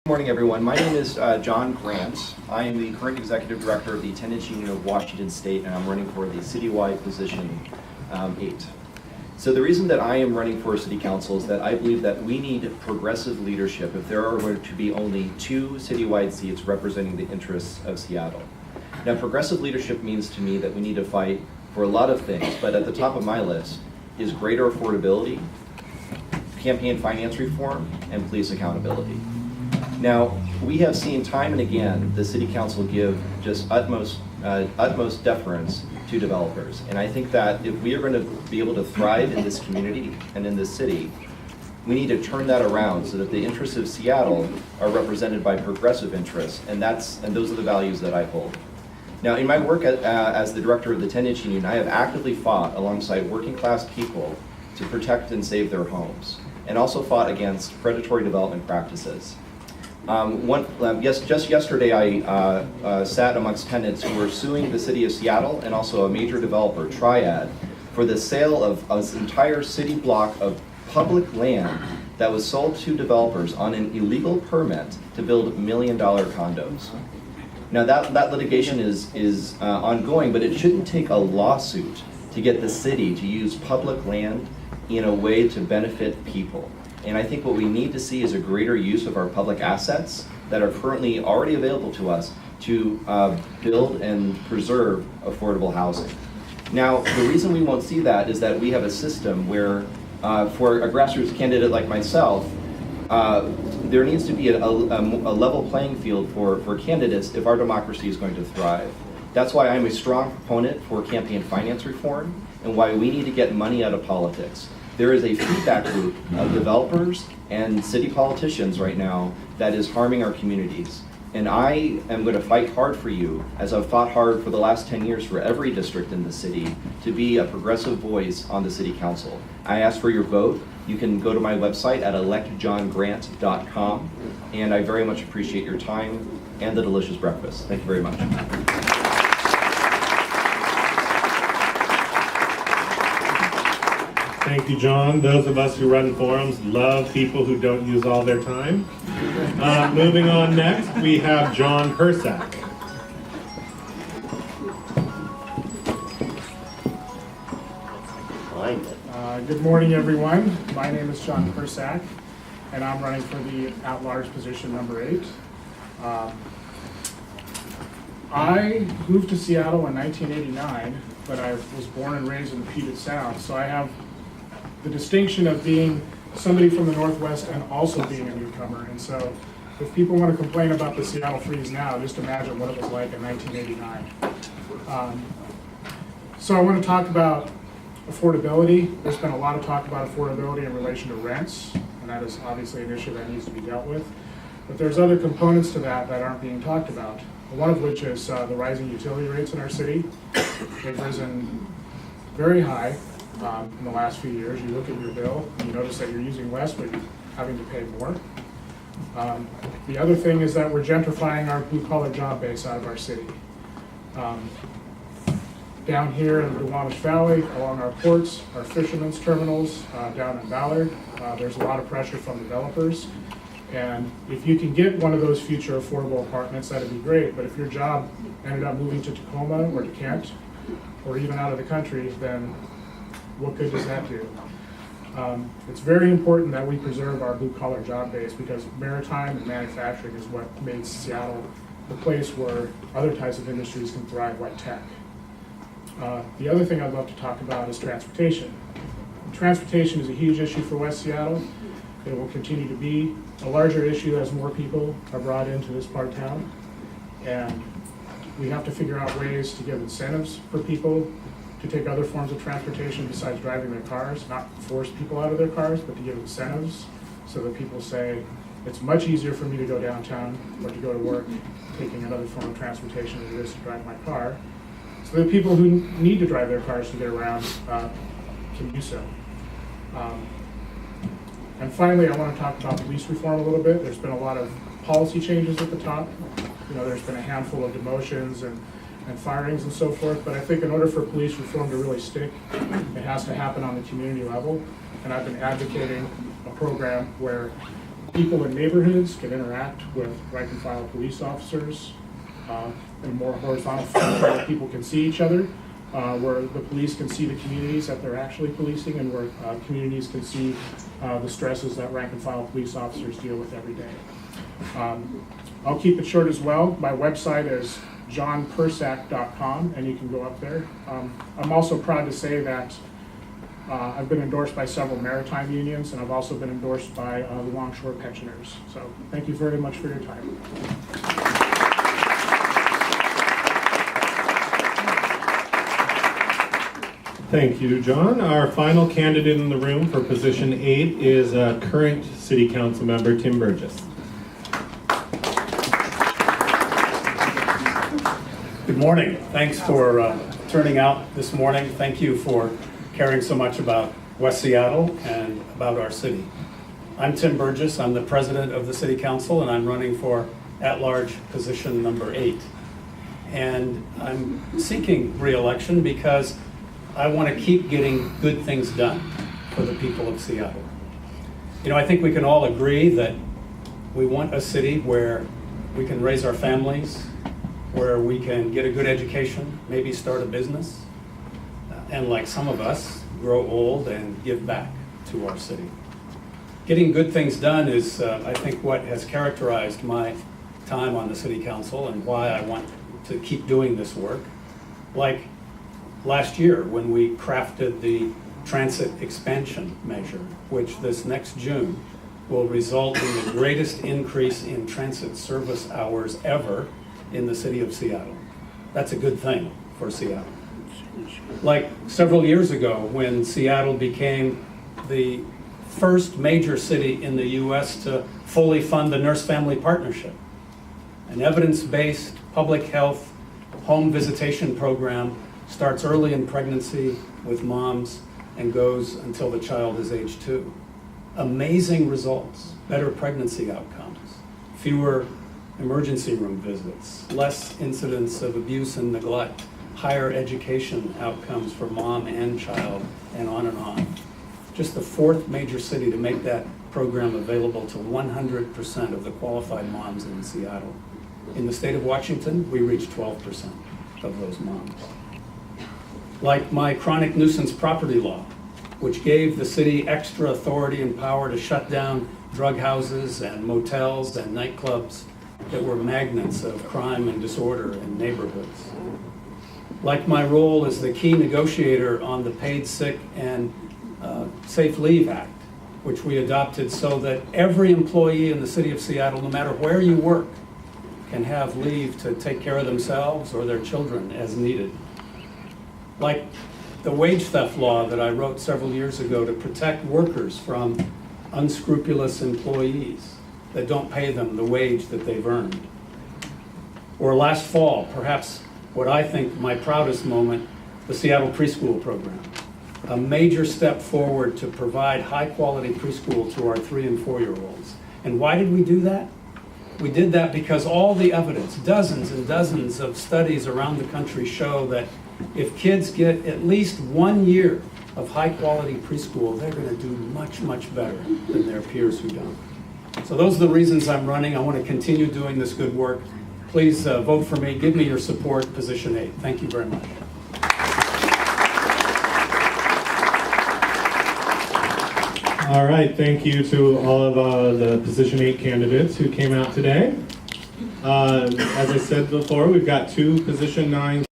Good morning, everyone. My name is Jon Grant. I am the current Executive Director of the Tenants Union of Washington State, and I'm running for the citywide position 8. So the reason that I am running for City Council is that I believe that we need progressive leadership if there are going to be only 2 citywide seats representing the interests of Seattle. Now, progressive leadership means to me that we need to fight for a lot of things, but at the top of my list is greater affordability, campaign finance reform, and police accountability. Now, we have seen time and again the City Council give just utmost deference to developers. And I think that if we are going to be able to thrive in this community and in this city, we need to turn that around so that the interests of Seattle are represented by progressive interests, and those are the values that I hold. Now, in my work as the director of the Tenants Union, I have actively fought alongside working class people to protect and save their homes, and also fought against predatory development practices. Just yesterday, I sat amongst tenants who were suing the city of Seattle and also a major developer, Triad, for the sale of an entire city block of public land that was sold to developers on an illegal permit to build $1 million condos. Now that litigation is ongoing, but it shouldn't take a lawsuit to get the city to use public land in a way to benefit people. And I think what we need to see is a greater use of our public assets that are currently already available to us to build and preserve affordable housing. Now, the reason we won't see that is that we have a system where, for a grassroots candidate like myself, there needs to be a level playing field for candidates if our democracy is going to thrive. That's why I'm a strong proponent for campaign finance reform and why we need to get money out of politics. There is a feedback loop of developers and city politicians right now that is harming our communities. And I am going to fight hard for you, as I've fought hard for the last 10 years for every district in the city, to be a progressive voice on the City Council. I ask for your vote. You can go to my website at electjongrant.com, and I very much appreciate your time and the delicious breakfast. Thank you very much. Thank you, John. Those of us who run forums love people who don't use all their time. Moving on next, we have Jon Persak. Good morning, everyone. My name is Jon Persak, and I'm running for the at-large position number 8. I moved to Seattle in 1989, but I was born and raised in the Puget Sound, so I have the distinction of being somebody from the Northwest and also being a newcomer. And so if people want to complain about the Seattle freeze now, just imagine what it was like in 1989. So I want to talk about affordability. There's been a lot of talk about affordability in relation to rents, and that is obviously an issue that needs to be dealt with. But there's other components to that aren't being talked about, one of which is the rising utility rates in our city. They've risen very high in the last few years. You look at your bill, and you notice that you're using less, but you're having to pay more. The other thing is that we're gentrifying our blue-collar job base out of our city. Down here in the Duwamish Valley, along our ports, our fishermen's terminals, down in Ballard, there's a lot of pressure from developers. And if you can get one of those future affordable apartments, that'd be great. But if your job ended up moving to Tacoma or to Kent, or even out of the country, then what good does that do? It's very important that we preserve our blue-collar job base, because maritime and manufacturing is what makes Seattle the place where other types of industries can thrive, like tech. The other thing I'd love to talk about is transportation. Transportation is a huge issue for West Seattle. It will continue to be a larger issue as more people are brought into this part of town. And we have to figure out ways to give incentives for people to take other forms of transportation besides driving their cars, not force people out of their cars, but to give incentives so that people say, it's much easier for me to go downtown or to go to work taking another form of transportation than it is to drive my car. So that people who need to drive their cars to get around can do so. And finally, I want to talk about police reform a little bit. There's been a lot of policy changes at the top. There's been a handful of demotions and firings and so forth, but I think in order for police reform to really stick, it has to happen on the community level. And I've been advocating a program where people in neighborhoods can interact with rank and file police officers in a more horizontal fashion where people can see each other, where the police can see the communities that they're actually policing, and where communities can see the stresses that rank and file police officers deal with every day. I'll keep it short as well. My website is jonpersak.com, and you can go up there. I'm also proud to say that I've been endorsed by several maritime unions, and I've also been endorsed by the Longshore Pensioners. So thank you very much for your time. Thank you, John. Our final candidate in the room for position 8 is current City Council member Tim Burgess. Good morning. Thanks for turning out this morning. Thank you for caring so much about West Seattle and about our city. I'm Tim Burgess. I'm the president of the City Council, and I'm running for at-large position number 8. And I'm seeking re-election because I want to keep getting good things done for the people of Seattle. You know, I think we can all agree that we want a city where we can raise our families, where we can get a good education, maybe start a business, and like some of us, grow old and give back to our city. Getting good things done is, I think, what has characterized my time on the City Council and why I want to keep doing this work. Like last year when we crafted the transit expansion measure, which this next June will result in the greatest increase in transit service hours ever in the city of Seattle. That's a good thing for Seattle. Like several years ago when Seattle became the first major city in the US to fully fund the Nurse-Family Partnership, an evidence-based public health home visitation program starts early in pregnancy with moms and goes until the child is age 2. Amazing results, better pregnancy outcomes, fewer emergency room visits, less incidents of abuse and neglect, higher education outcomes for mom and child, and on and on. Just the 4th major city to make that program available to 100% of the qualified moms in Seattle. In the state of Washington, we reached 12% of those moms. Like my chronic nuisance property law, which gave the city extra authority and power to shut down drug houses and motels and nightclubs that were magnets of crime and disorder in neighborhoods. Like my role as the key negotiator on the Paid Sick and Safe Leave Act, which we adopted so that every employee in the city of Seattle, no matter where you work, can have leave to take care of themselves or their children as needed. Like the wage theft law that I wrote several years ago to protect workers from unscrupulous employees that don't pay them the wage that they've earned. Or last fall, perhaps what I think my proudest moment, the Seattle preschool program. A major step forward to provide high-quality preschool to our 3- and 4-year-olds. And why did we do that? We did that because all the evidence, dozens and dozens of studies around the country show that if kids get at least 1 year of high-quality preschool, they're going to do much, much better than their peers who don't. So those are the reasons I'm running. I want to continue doing this good work. Please vote for me. Give me your support, position 8. Thank you very much. All right, thank you to all of the position 8 candidates who came out today. As I said before, we've got 2 position 9